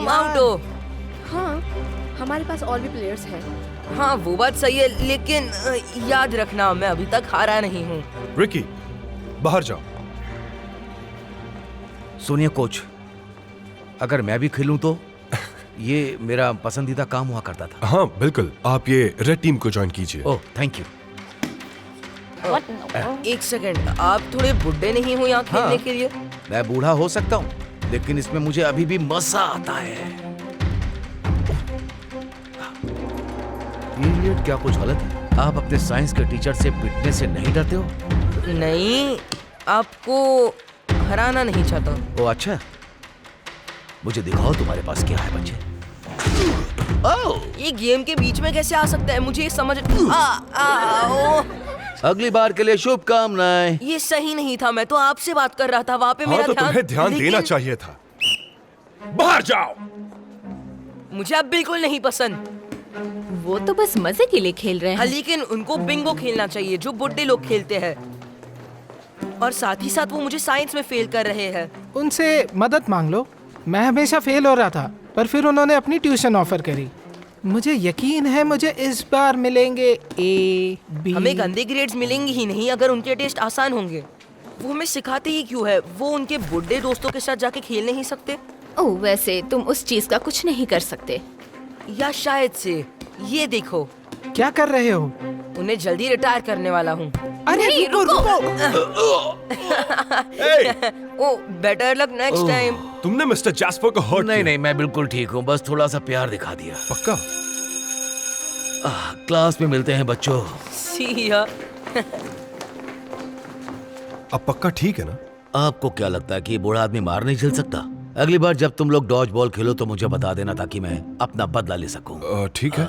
तुम आउट हो। हाँ, हमारे पास और भी प्लेयर्स हैं। हाँ वो बात सही है, लेकिन याद रखना मैं अभी तक हारा नहीं हूँ। रिकी, बाहर जाओ। सुनिए कोच, अगर मैं भी खेलूं तो ये मेरा पसंदीदा काम हुआ करता था। हाँ बिल्कुल, आप ये रेड टीम को ज्वाइन कीजिए। Oh thank you. एक सेकंड, आप थोड़े बुढ़े नहीं हो यहाँ खेलने के लिए? मैं बूढ़ा हो सकता हूँ, लेकिन इसमें मुझे अभी भी मजा आता है। इडियट, क्या कुछ गलत है? आप अपने साइंस के टीचर से पिटने से नहीं डरते हो? नहीं, आपको हराना नहीं चाहता। ओ अच्छा, मुझे दिखाओ तुम्हारे पास क्या है बच्चे। ओह, ये गेम के बीच में कैसे आ सकता है? मुझे ये समझ अगली बार के लिए शुभकामनाएं। ये सही नहीं था, मैं तो आपसे बात कर रहा था, वहाँ पे मेरा हाँ तो तुम्हें ध्यान देना चाहिए था। बाहर जाओ। मुझे अब बिल्कुल नहीं पसंद। वो तो बस मजे के लिए खेल रहे हाँ, हैं। लेकिन उनको बिंगो खेलना चाहिए जो बुड्ढे लोग खेलते हैं, और साथ ही साथ वो मुझे साइंस में फेल कर रहे हैं। उनसे मदद मांग लो। मैं हमेशा फेल हो रहा था, पर फिर उन्होंने अपनी ट्यूशन ऑफर करी। मुझे यकीन है मुझे इस बार मिलेंगे ए बी। हमें गंदे ग्रेड्स मिलेंगे ही नहीं अगर उनके टेस्ट आसान होंगे। वो हमें सिखाते ही क्यों है? वो उनके बुड्ढे दोस्तों के साथ जाके खेल नहीं सकते? ओह, वैसे तुम उस चीज का कुछ नहीं कर सकते। या शायद से। ये देखो, क्या कर रहे हो? उन्हें जल्दी रिटायर करने वाला हूँ। अरे नहीं, रुको। ओ, बेटर लक नेक्स्ट टाइम। तुमने मिस्टर जैस्पर को हर्ट नहीं नहीं, मैं बिल्कुल ठीक हूँ, बस थोड़ा सा प्यार दिखा दिया। पक्का? क्लास में मिलते हैं बच्चों। सी या। अब पक्का ठीक है ना? आपको क्या लगता है कि बूढ़ा आदमी मार नहीं झेल सकता? अगली बार जब तुम लोग डॉज बॉल खेलो तो मुझे बता देना ताकि मैं अपना बदला ले सकूं। ठीक है।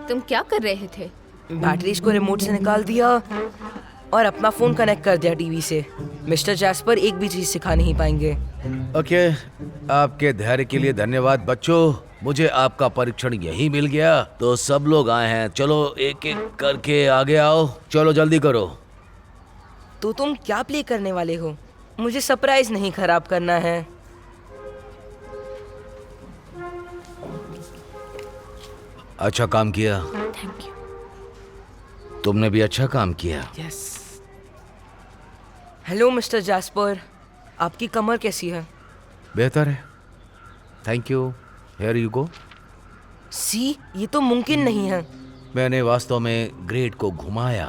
तुम क्या कर रहे थे? बैटरीज को रिमोट से निकाल दिया और अपना फोन कनेक्ट कर दिया टीवी से। मिस्टर जैस्पर एक भी चीज सिखा नहीं पाएंगे। ओके, आपके धैर्य के लिए धन्यवाद बच्चों। मुझे आपका परीक्षण यही मिल गया, तो सब लोग आए हैं। चलो एक एक करके आगे आओ, चलो जल्दी करो। तो तुम क्या प्ले करने वाले हो? मुझे सरप्राइज नहीं खराब करना है। अच्छा काम किया। Thank you. तुमने भी अच्छा काम किया। यस। हेलो मिस्टर जैस्पर, आपकी कमर कैसी है? बेहतर है, thank you. Here you go. See, ये तो मुमकिन नहीं है। मैंने वास्तव में ग्रेड को घुमाया,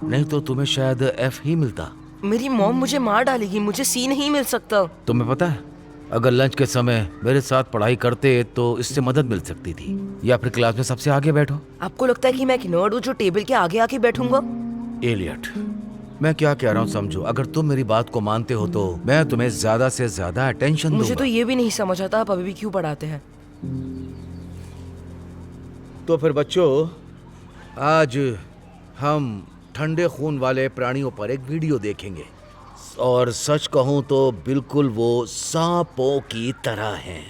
नहीं तो तुम्हें शायद एफ ही मिलता। मेरी मॉम मुझे मार डालेगी, मुझे सी नहीं मिल सकता। तुम्हें पता है, अगर लंच के समय मेरे साथ पढ़ाई करते तो इससे मदद मिल सकती थी, या फिर क्लास में सबसे आगे बैठो। आपको लगता है कि मैं एक नर्ड हूँ जो टेबल के आगे आके बैठूंगा? एलियट, मैं क्या कह रहा हूँ समझो। अगर तुम मेरी बात को मानते हो तो मैं तुम्हें ज्यादा से ज्यादा अटेंशन मुझे दूंगा। तो ये भी नहीं समझ आता आप अभी भी क्यों पढ़ाते हैं। तो फिर बच्चों, आज हम ठंडे खून वाले प्राणियों पर एक वीडियो देखेंगे, और सच कहूं तो बिल्कुल वो सांपों की तरह हैं।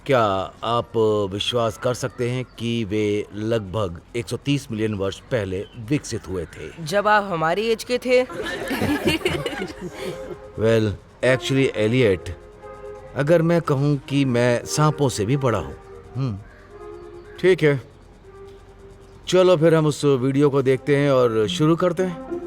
क्या आप विश्वास कर सकते हैं कि वे लगभग 130 मिलियन वर्ष पहले विकसित हुए थे? जब आप हमारी एज के थे। वेल, एक्चुअली एलियट, अगर मैं कहूं कि मैं सांपों से भी बड़ा हूं। ठीक है, चलो फिर हम उस वीडियो को देखते हैं और शुरू करते हैं।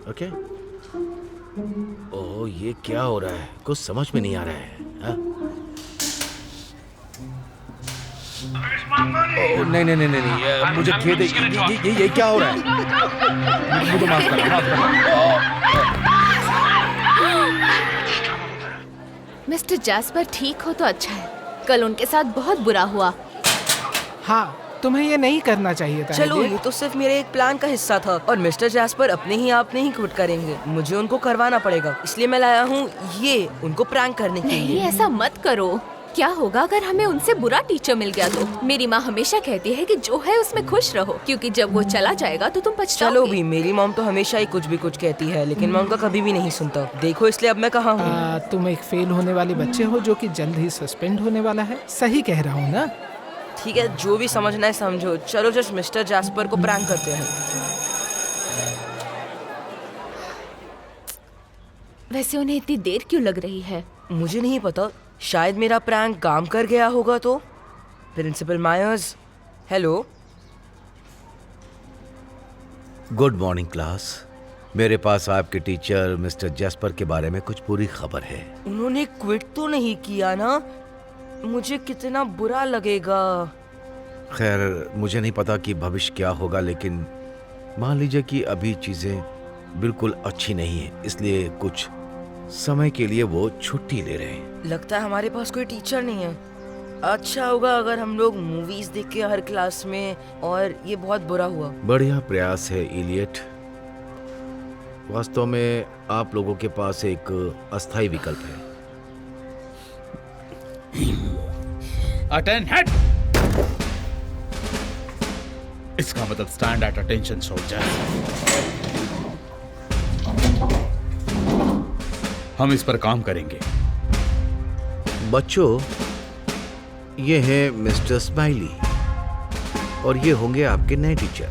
ओके। ओह, ये क्या हो रहा है? कुछ समझ में नहीं आ रहा है। हाँ? ओह, नहीं नहीं नहीं नहीं, मुझे खेद है। ये क्या हो रहा है? मुझे माफ करना, माफ करना। मिस्टर जैस्पर ठीक हो तो अच्छा है, कल उनके साथ बहुत बुरा हुआ। हाँ, तुम्हें ये नहीं करना चाहिए था। चलो एलियट। ये तो सिर्फ मेरे एक प्लान का हिस्सा था और मिस्टर जैस्पर अपने ही आप नहीं क्विट करेंगे, मुझे उनको करवाना पड़ेगा, इसलिए मैं लाया हूँ ये उनको प्रैंक करने के नहीं, लिए। ऐसा मत करो। क्या होगा अगर हमें उनसे बुरा टीचर मिल गया तो? मेरी माँ हमेशा कहती है कि जो है उसमें खुश रहो, क्योंकि जब वो चला जाएगा तो तुम पछताओगे। चलो भी, मेरी मॉम तो हमेशा ही कुछ भी कुछ कहती है, लेकिन मैं उनका कभी भी नहीं सुनता। देखो इसलिए अब मैं कहाँ हूँ। तुम एक फेल होने वाले बच्चे हो जो कि जल्द ही सस्पेंड होने वाला है। सही कह रहा हूँ ना? ठीक है, जो भी समझना है समझो। चलो जस्ट मिस्टर जैस्पर को प्रैंक करते हैं। वैसे उन्हें इतनी देर क्यों लग रही है? मुझे नहीं पता, शायद मेरा प्रैंक काम कर गया होगा तो। Principal Myers, hello. Good morning class. मेरे पास आपके टीचर मिस्टर जैस्पर के बारे में कुछ बुरी खबर है। उन्होंने क्विट तो नहीं किया ना? मुझे कितना बुरा लगेगा। खैर, मुझे नहीं पता कि भविष्य क्या होगा, लेकिन मान लीजिए कि अभी चीजें बिल्कुल अच्छी नहीं है, इसलिए कुछ समय के लिए वो छुट्टी ले रहे हैं। लगता है हमारे पास कोई टीचर नहीं है। अच्छा होगा अगर हम लोग मूवीज देख के हर क्लास में, और ये बहुत बुरा हुआ। बढ़िया प्रयास है इलियट। वास्तव में आप लोगों के पास एक अस्थायी विकल्प है। Attend head. इसका मतलब स्टैंड एट अटेंशन सोल्जर। हम इस पर काम करेंगे। बच्चों, ये है मिस्टर स्माइली और ये होंगे आपके नए टीचर।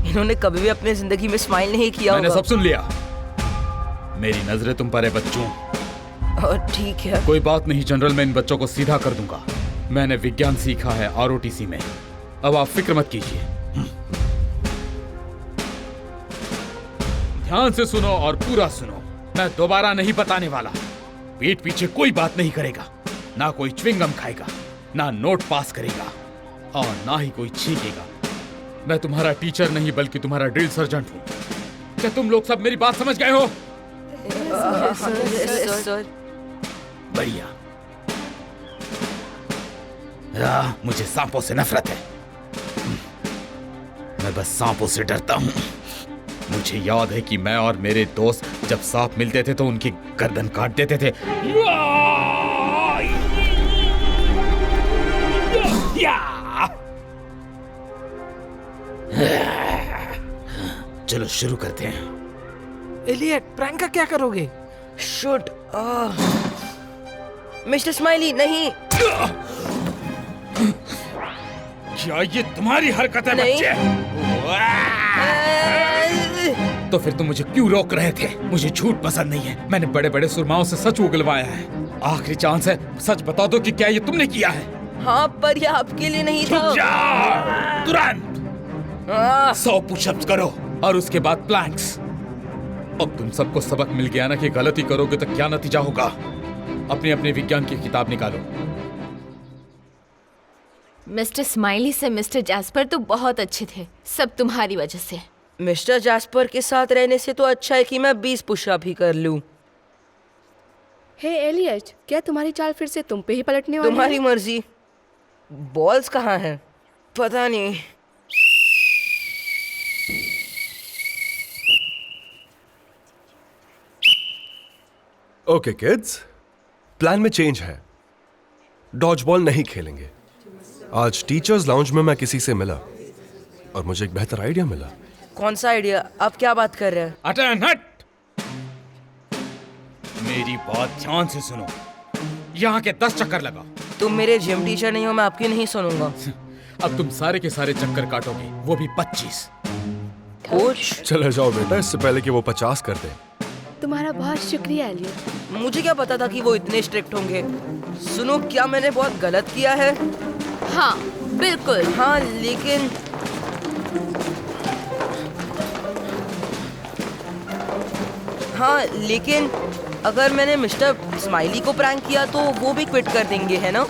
इन्होंने कभी भी अपने जिंदगी में स्माइल नहीं किया मैंने होगा। सब सुन लिया। मेरी नजरें तुम पर है बच्चों। और ठीक है, कोई बात नहीं जनरल, मैं इन बच्चों को सीधा कर दूंगा। मैंने विज्ञान सीखा है आरओटीसी में। अब आप फिक्र मत कीजिए। ध्यान से सुनो और पूरा सुनो। मैं दोबारा नहीं बताने वाला। पीठ पीछे कोई बात नहीं करेगा, ना कोई च्युइंगम खाएगा, ना नोट पास करेगा, और ना ही कोई छींकेगा। मैं तुम्हारा टीचर नहीं बल्कि तुम्हारा ड्रिल सर्जेंट हूँ। क्या तुम लोग सब मेरी बात समझ गए हो? सर। बढ़िया। मुझे सांपों से नफरत है। मैं बस सांपों से डरता हूँ। मुझे याद है कि मैं और मेरे दोस्त जब सांप मिलते थे तो उनकी गर्दन काट देते थे। चलो शुरू करते हैं। एलियट, प्रैंक का क्या करोगे? शुट। मिस्टर स्माइली, नहीं। क्या ये तुम्हारी हरकत है नहीं। बच्चे? तो फिर तुम मुझे क्यों रोक रहे थे? मुझे झूठ पसंद नहीं है। मैंने बड़े बड़े सुरमाओं से सच उगलवाया है। आखिरी चांस है, सच बता दो कि क्या ये तुमने किया है? हाँ, पर ये आपके लिए नहीं था। तुरंत 100 पुशअप्स करो और उसके बाद प्लैंक्स। अब तुम सबको सबक मिल गया ना कि गलती करोगे तो क्या नतीजा होगा। अपनी अपनी विज्ञान की किताब निकालो। मिस्टर स्माइली से मिस्टर जैस्पर तो बहुत अच्छे थे, सब तुम्हारी वजह से। मिस्टर जैस्पर के साथ रहने से तो अच्छा है कि मैं 20 पुशअप ही कर लूं। हे एलियट, क्या तुम्हारी चाल फिर से तुम पे ही पलटने वाली तुम्हारी है? मर्जी। बॉल्स कहाँ हैं? पता नहीं। ओके किड्स, प्लान में चेंज है। डॉज बॉल नहीं खेलेंगे। आज टीचर्स लाउंज में मैं किसी से मिला और मुझे एक बेहतर आइडिया मिला। कौन सा आइडिया? आप क्या बात कर रहे हैं? अटेंड हट। मेरी बात ध्यान से सुनो। यहाँ के 10 चक्कर लगा। तुम मेरे जिम टीचर नहीं हो, मैं आपकी नहीं सुनूंगा। अब तुम सारे के सारे चक्कर काटोगे, वो भी 25। कोच, चले जाओ बेटा, इससे पहले कि वो 50 कर दे। तुम्हारा बहुत शुक्रिया एलियट। मुझे क्या पता था कि वो इतने स्ट्रिक्ट होंगे। सुनो, क्या मैंने बहुत गलत किया है? हाँ बिल्कुल। हाँ, लेकिन अगर मैंने मिस्टर स्माइली को प्रैंक किया तो वो भी क्विट कर देंगे, है ना?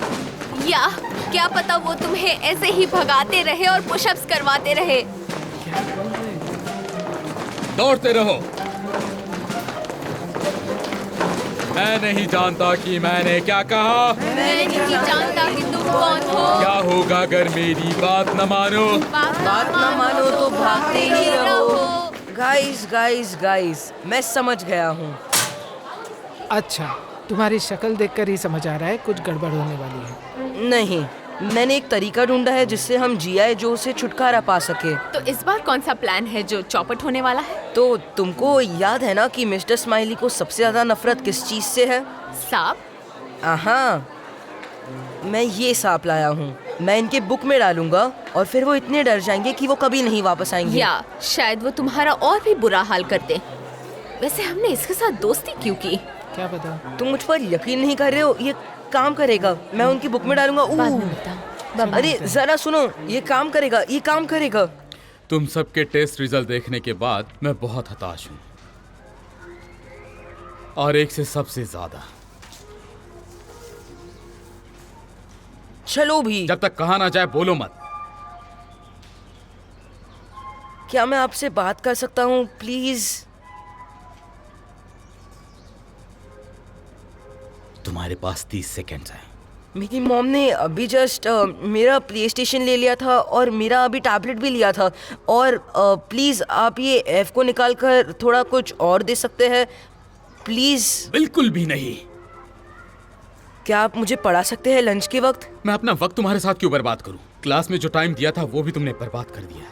या क्या पता वो तुम्हें ऐसे ही भगाते रहे और पुशअप्स करवाते रहे। दौड़ते रहो। मैं नहीं जानता कि मैंने क्या कहा। मैं नहीं जानता कि तुम कौन हो। क्या होगा अगर मेरी बात न मानो? बात ना मानो तो भागते ही रहो। गाइस गाइस गाइस, मैं समझ गया हूँ। अच्छा, तुम्हारी शक्ल देखकर ही समझ आ रहा है कुछ गड़बड़ होने वाली है। नहीं, मैंने एक तरीका ढूंढा है जिससे हम GI जो से छुटकारा पा सके। तो इस बार कौन सा प्लान है जो चौपट होने वाला है? तो तुमको याद है ना कि मिस्टर स्माइली को सबसे ज्यादा नफरत किस चीज से है? सांप? हाँ, मैं ये सांप लाया हूँ। मैं इनके बुक में डालूंगा और फिर वो इतने डर जाएंगे कि वो कभी नहीं वापस आएंगे। या शायद वो तुम्हारा और भी बुरा हाल करते। वैसे हमने इसके साथ दोस्ती क्यों की? क्या पता। तुम मुझ पर यकीन नहीं कर रहे हो? ये काम करेगा। मैं उनकी बुक में डालूंगा। बाद में बताओ। अरे जरा सुनो, ये काम करेगा, ये काम करेगा। तुम सबके टेस्ट रिजल्ट देखने के बाद मैं बहुत हताश हूँ, और एक से सबसे ज्यादा। चलो भी। जब तक कहा ना जाए बोलो मत। क्या मैं आपसे बात कर सकता हूँ प्लीज? तुम्हारे पास 30 सेकेंड्स हैं। मेरी मॉम ने अभी जस्ट मेरा प्ले स्टेशन ले लिया था और मेरा अभी टैबलेट भी लिया था। और प्लीज आप ये F को निकाल कर थोड़ा कुछ और दे सकते हैं प्लीज? बिल्कुल भी नहीं। क्या आप मुझे पढ़ा सकते हैं लंच के वक्त? मैं अपना वक्त तुम्हारे साथ क्यों बर्बाद करूं? क्लास में जो टाइम दिया था वो भी तुमने बर्बाद कर दिया है।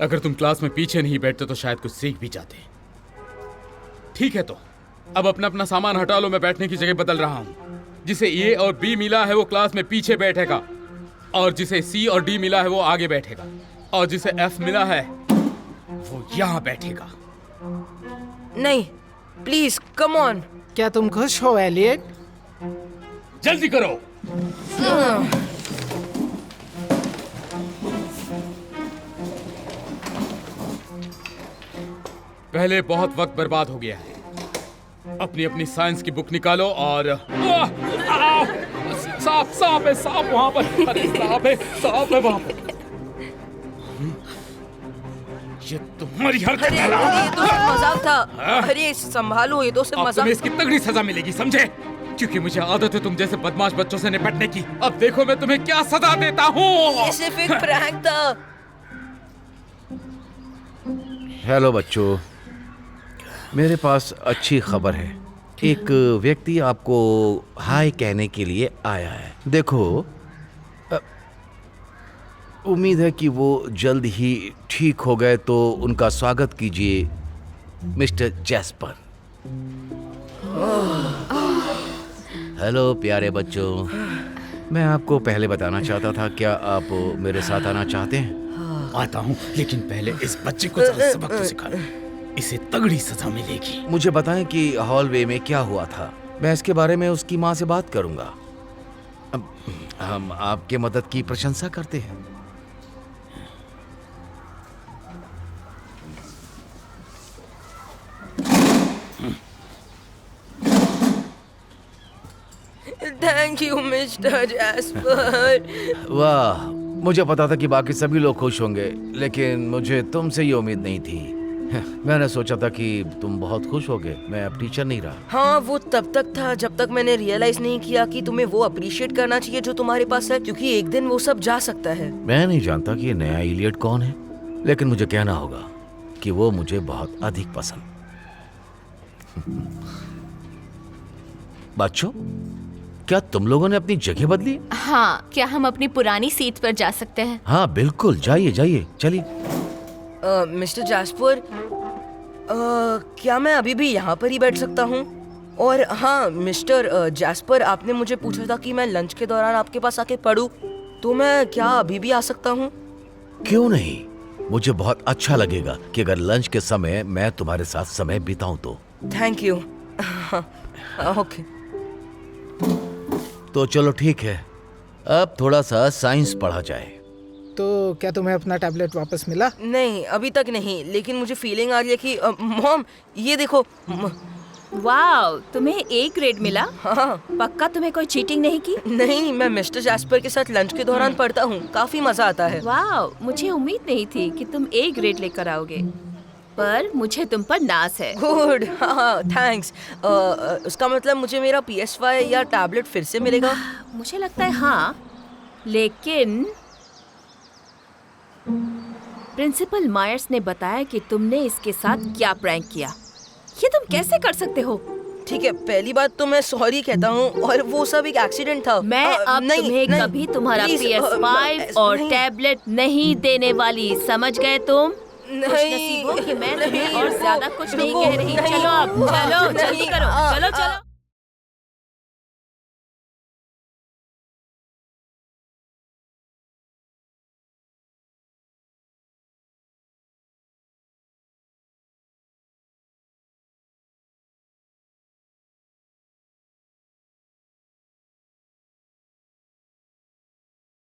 अगर तुम क्लास में पीछे नहीं बैठते तो शायद कुछ सीख भी जाते। ठीक है, तो अब अपना अपना सामान हटा लो। मैं बैठने की जगह बदल रहा हूँ। जिसे A और B मिला है वो क्लास में पीछे बैठेगा, और जिसे C और D मिला है वो आगे बैठेगा, और जिसे F मिला है वो यहाँ बैठेगा। नहीं, प्लीज कम ऑन। क्या तुम खुश हो एलियट? जल्दी करो। पहले बहुत वक्त बर्बाद हो गया है। अपनी अपनी साइंस की बुक निकालो और सांप सांप है, सांप वहां पर। अरे सांप है वहां पर। ये तुम्हारी हरकत अरे है। ये तो सिर्फ मजाक था। अरे संभालो, ये तो सिर्फ अब तुम्हें मजाक। इसकी तगड़ी सजा मिलेगी, समझे? क्योंकि मुझे आदत है तुम जैसे बदमाश बच्चों से निपटने की। अब देखो मैं तुम्हें क्या सजा देता हूँ। ये सिर्फ एक प्रैंक था। हेलो बच्चों, मेरे पास अच्छी खबर है। एक व्यक्ति आपको हाय कहने के लिए आया है। देखो, उम्मीद है कि वो जल्द ही ठीक हो गए, तो उनका स्वागत कीजिए मिस्टर जैस्पर। हेलो प्यारे बच्चों, मैं आपको पहले बताना चाहता था, क्या आप मेरे साथ आना चाहते हैं? आता हूँ, लेकिन पहले इस बच्चे को जरा सबक तो सिखा। इसे तगड़ी सजा मिलेगी। मुझे बताएं कि हॉलवे में क्या हुआ था। मैं इसके बारे में उसकी माँ से बात करूंगा। हम आपके मदद की प्रशंसा करते हैं। Thank you mister jasper. वाह, मुझे पता था कि बाकी सभी लोग खुश होंगे, लेकिन मुझे तुमसे ये उम्मीद नहीं थी। मैंने सोचा था कि तुम बहुत खुश होगे। मैं अब टीचर नहीं रहा। हाँ, वो तब तक था जब तक मैंने रियलाइज नहीं किया कि तुम्हें वो अप्रिशिएट करना चाहिए जो तुम्हारे पास है, क्योंकि एक दिन वो सब जा सकता है। मैं नहीं जानता कि ये नया इलियट कौन है, लेकिन मुझे कहना होगा कि वो मुझे बहुत अधिक पसंद। बच्चों, क्या तुम लोगों ने अपनी जगह बदली? हाँ, क्या हम अपनी पुरानी सीट पर जा सकते हैं? हाँ बिल्कुल, जाइए जाइए, चलिए। मिस्टर जैस्पर, क्या मैं अभी भी यहाँ पर ही बैठ सकता हूँ? और हाँ मिस्टर जैस्पर, आपने मुझे पूछा था कि मैं लंच के दौरान आपके पास आके पढूं, तो मैं क्या अभी भी आ सकता हूँ? क्यों नहीं, मुझे बहुत अच्छा लगेगा कि अगर लंच के समय मैं तुम्हारे साथ समय बिताऊं तो। Thank you. ओके। तो चलो ठीक है, अब थोड़ा सा साइंस पढ़ा जाए। तो क्या तुम्हें अपना टैबलेट वापस मिला? नहीं, अभी तक नहीं, लेकिन मुझे फीलिंग आ रही है कि मॉम ये देखो। वाओ, तुम्हें A ग्रेड मिला? हाँ। पक्का तुम्हें कोई चीटिंग नहीं की? नहीं, मैं मिस्टर जैस्पर के साथ लंच के दौरान पढ़ता हूँ, काफी मजा आता है। वाओ, मुझे उम्मीद नहीं थी कि तुम A ग्रेड लेकर आओगे। पर मुझे तुम पर नाज है। गुड, हाँ थैंक्स। उसका मतलब मुझे मेरा PS5 या टैबलेट फिर से मिलेगा? मुझे लगता है हाँ, लेकिन प्रिंसिपल मायर्स ने बताया कि तुमने इसके साथ क्या प्रैंक किया। ये तुम कैसे कर सकते हो? ठीक है, पहली बात तो मैं सॉरी कहता हूँ, और वो सब एक एक्सीडेंट था। मैं अब तुम्हें कभी तुम्हारा PS5 और टैबलेट नहीं देने वाली, समझ गए तुम? खुशनसीब हो कि मैं तुम्हें और ज्यादा कुछ नहीं कह रही। चलो अब, चलो जल्दी करो, चलो चलो।